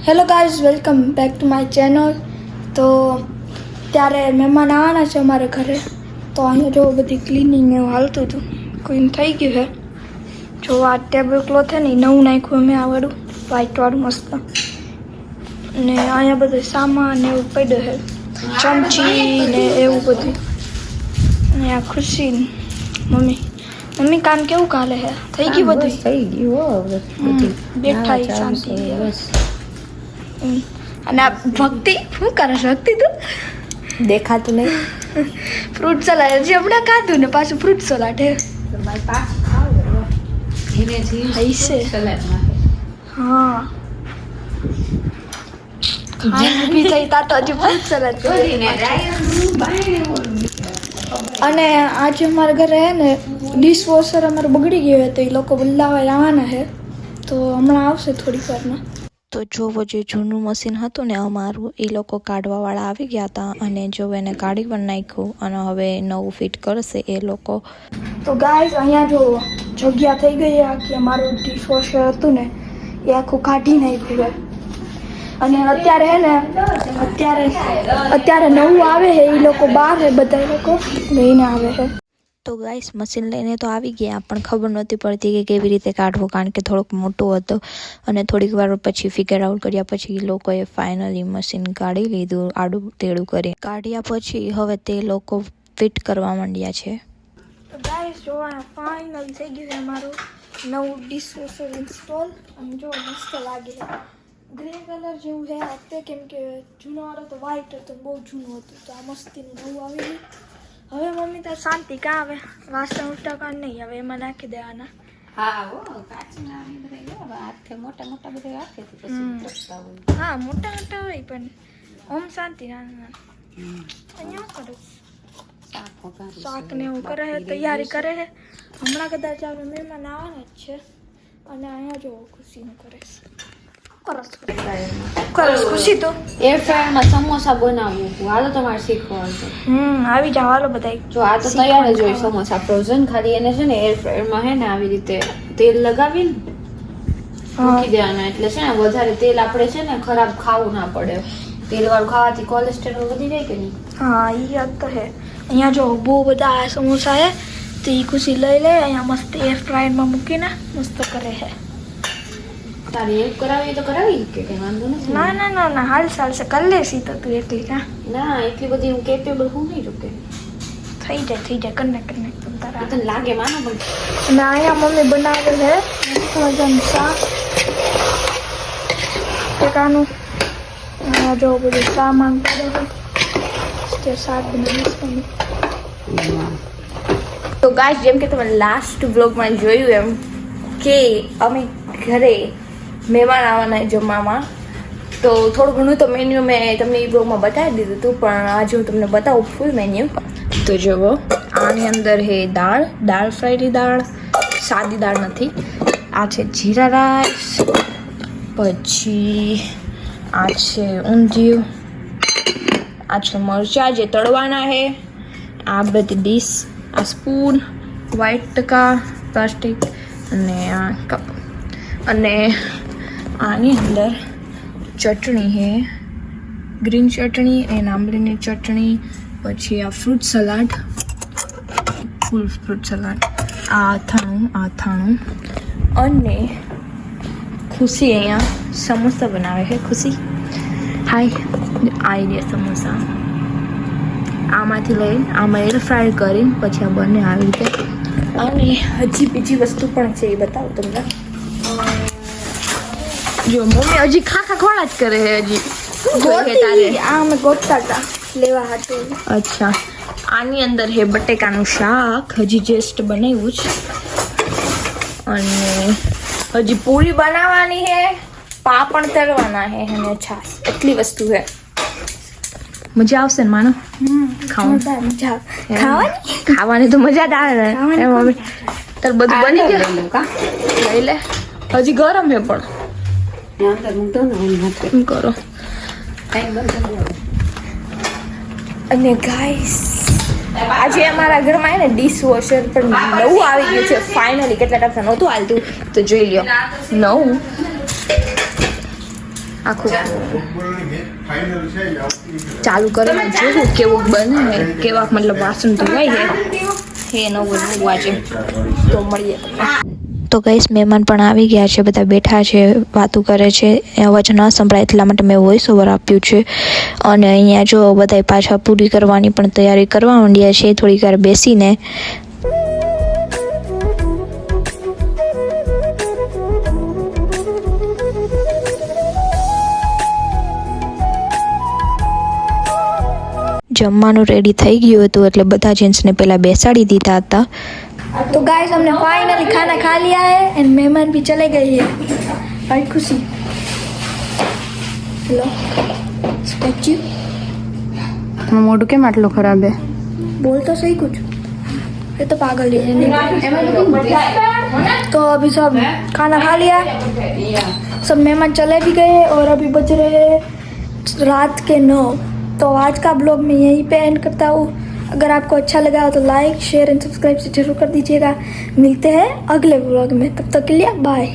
Hello guys, welcome back to my channel. તો ત્યારે મહેમાન આવવાના છે અમારે ઘરે, તો અહીંયા જો બધી ક્લિનિંગ એવું હાલતું હતું, કોઈને થઈ ગયું છે. જો આ ટેબલ ક્લોથ છે ને એ નવું નાખ્યું અમે, આ વાળું વ્હાઈટવાળું મસ્ત. ને અહીંયા બધું સામાન ને એવું પડ્યું છે, ચમચી ને એવું બધું. અને આ ખુશી મમ્મી કામ કેવું કાલે છે? થઈ ગયું બધું? થઈ ગયું બધું, બેઠા શાંતિ. અને આ ભક્તિ શું કરે છે? ભક્તિ તું દેખાતું નહીં. ફ્રૂટ સલાડ હજી હમણાં ખાધું ને પાછું ફ્રૂટ સલાડ હે. હા અને આજે અમારા ઘરે હે ને ડિશ વોશર અમારે બગડી ગયું હોય તો એ લોકો બદલાવા આવવાના છે, તો હમણાં આવશે થોડીક વારમાં. તો જોવો જે જૂનું મશીન હતું ને અમારું, એ લોકો કાઢવાવાળા આવી ગયા હતા અને જો એને કાઢી પણ નાખ્યું અને હવે નવું ફિટ કરશે એ લોકો. તો ગાઈઝ અહીંયા જો જગ્યા થઈ ગઈ આખી. અમારું ડિશવોશર હતું ને એ આખું કાઢી નાખ્યું છે. અને અત્યારે હે ને અત્યારે નવું આવે છે, એ લોકો બહાર છે, બધા લોકો લઈને આવે છે. તો ગાઈસ મશીન લઈને તો આવી ગયા, પણ ખબર નહોતી પડતી કે કેવી રીતે કાઢવું, કારણ કે થોડોક મોટું હતું. અને થોડીક વાર પછી ફિગર આઉટ કર્યા પછી એ લોકોએ ફાઇનલી મશીન કાઢી લીધું, આડું તેડું કરી કાઢ્યા પછી હવે તે લોકો ફિટ કરવા માંડ્યા છે. તો ગાઈસ જો ફાઇનલ થઈ ગયું છે અમારું નવું ડિશવોશર ઇન્સ્ટોલ. અને જો મસ્ત લાગે છે, ગ્રે કલર જેવું છે આ, કેમ કે જૂનો વાળો તો વ્હાઈટ હતો, બહુ જૂનું હતું. તો આ મસ્તીનું નવું આવી ગયું. હવે મમ્મી તાર શાંતિ કાં આવે વાસણ ઉટકા નહીં, હવે એમાં નાખી દેવાના. હા મોટા મોટા બધા રાખે. હા મોટા મોટા હોય પણ ઓમ શાંતિ. નાના અહીંયા કરું શાક ને એવું કરે છે, તૈયારી કરે છે. હમણાં કદાચ આવે મહેમાન આવવાના જ છે. અને અહીંયા જો ખુશીનું કરે છે. ખુશી તો એર ફ્રાયરમાં સમોસા બનાવવું, હાલો તમારે શીખવાનું. આવી જાવ હાલો બધા. જો આ તો તૈયાર જ હોય સમોસા ફ્રોઝન, ખાલી એને છે ને એર ફ્રાયરમાં હે ને આવી રીતે તેલ લગાવીને મૂકી દેવાના, એટલે છે ને વધારે તેલ આપણે છે ને ખરાબ ખાવું ના પડે. તેલ વાળું ખાવાથી કોલેસ્ટ્રોલ વધી જાય કે નહીં? હા એ યાદ તો હે. અહીંયા જો બહુ બધા સમોસા હે, તો એ ખુશી લઈ લે. અહીંયા મસ્ત એર ફ્રાયરમાં મૂકીને મસ્ત કરે છે. તારી હેલ્પ કરાવી તો કરાવી કે વાંધો નથી. ના હાલ ચાલશે, કરી લેશી તો તું એકલી. કાં ના એટલી બધી હું કેપેબલ હું નહીં રૂકે. થઈ જાય કરીને તમ તારા તને લાગે માનો પણ. અને અહીંયા મમ્મી બનાવે છે મસ્ત મજાનું શાક ટેકાનું. અહીંયા જો બધું સામાન પડે છે, શાક બનાવીશ મમ્મી. તો ગાઈસ, જેમ કે તમે લાસ્ટ બ્લોગમાં જોયું એમ કે અમે ઘરે મહેમાન આવવાના જમવામાં, તો થોડું ઘણું તો મેન્યુ મેં તમને એ બ્લોગમાં બતાવી દીધું હતું, પણ આજે હું તમને બતાવું ફૂલ મેન્યુ. તો જુઓ, આની અંદર હે દાળ ફ્રાઈની દાળ, સાદી દાળ નથી. આ છે જીરા રાઈસ, પછી આ છે ઊંધિયું, આ છે મરચાં જે તળવાના છે, આ બધી ડીશ, આ સ્પૂન, વ્હાઈટ ટકા પ્લાસ્ટિક, અને આ કપ. અને આની અંદર ચટણી છે, ગ્રીન ચટણી એન્ડ આંબલીની ચટણી, પછી આ ફ્રૂટ સલાડ, ફૂલ ફ્રૂટ સલાડ, આ અથાણું. અને ખુશી અહીંયા સમોસા બનાવે છે. ખુશી હાય, આઈડિયા સમોસા આમાંથી લઈને આમાં એર ફ્રાય કરીને પછી આ બંને આવી રીતે. અને હજી બીજી વસ્તુ પણ છે, એ બતાવું તમને. જો મમ્મી હજી ખાખા ખોળા જ કરે છે. હજી આ અમે ગોતતા હતા લેવા હાટું. અચ્છા, આની અંદર હે બટેકાનું શાક, હજી જસ્ટ બનાવ્યું છે. અને હજી પૂરી બનાવવાની છે, પાપડ તળવાના છે અને છાશ. એટલી વસ્તુ છે. મજા આવશે ને માનો ખાવાની? તો મજા જ આવે ને મમ્મી. તાર બધું બની ગયું? લઈ લે, હજી ગરમ છે પણ એમ કરો. અને ગાઈસ આજે અમારા ઘરમાં હે ને ડિશ વોશર પણ નવું આવી ગયું છે ફાઇનલી. કેટલા ટાઈમ નહોતું હાલતું, તો જોઈ લ્યો નવું. આખું ચાલુ કરીને જોવું કેવું બને છે, કેવા મતલબ વાસણ ધોવાય છે એ નવું જોવું આજે. તો મળીએ. તો ગઈસ મહેમાન પણ આવી ગયા છે, બધા બેઠા છે, વાતું કરે છે, અવાજ ન સંભળાય એટલા માટે મેં વોઇસ ઓવર આપ્યું છે. અને અહીંયા જો બધા પાછા પૂરી કરવાની પણ તૈયારી કરવા માંડ્યા છે થોડીક વાર બેસીને. જમવાનું રેડી થઈ ગયું હતું એટલે બધા જેન્ટ્સને પહેલાં બેસાડી દીધા હતા. तो गाइस हमने फाइनली खाना खा लिया है एंड मेहमान भी चले गए हैं. भाई खुशी. हेलो स्टैच्यू મોઢું કેમ આટલું ખરાબ હે? बोल तो सही कुछ. ये तो पागल ही है. तो अभी सब खाना खा लिया, सब मेहमान चले भी गए और अभी बज रहे हैं रात के 9. तो आज का ब्लॉग मैं यहीं पे एंड करता हूँ. अगर आपको अच्छा लगा हो तो लाइक शेयर एंड सब्सक्राइब से जरूर कर दीजिएगा. मिलते हैं अगले ब्लॉग में, तब तक के लिए बाय.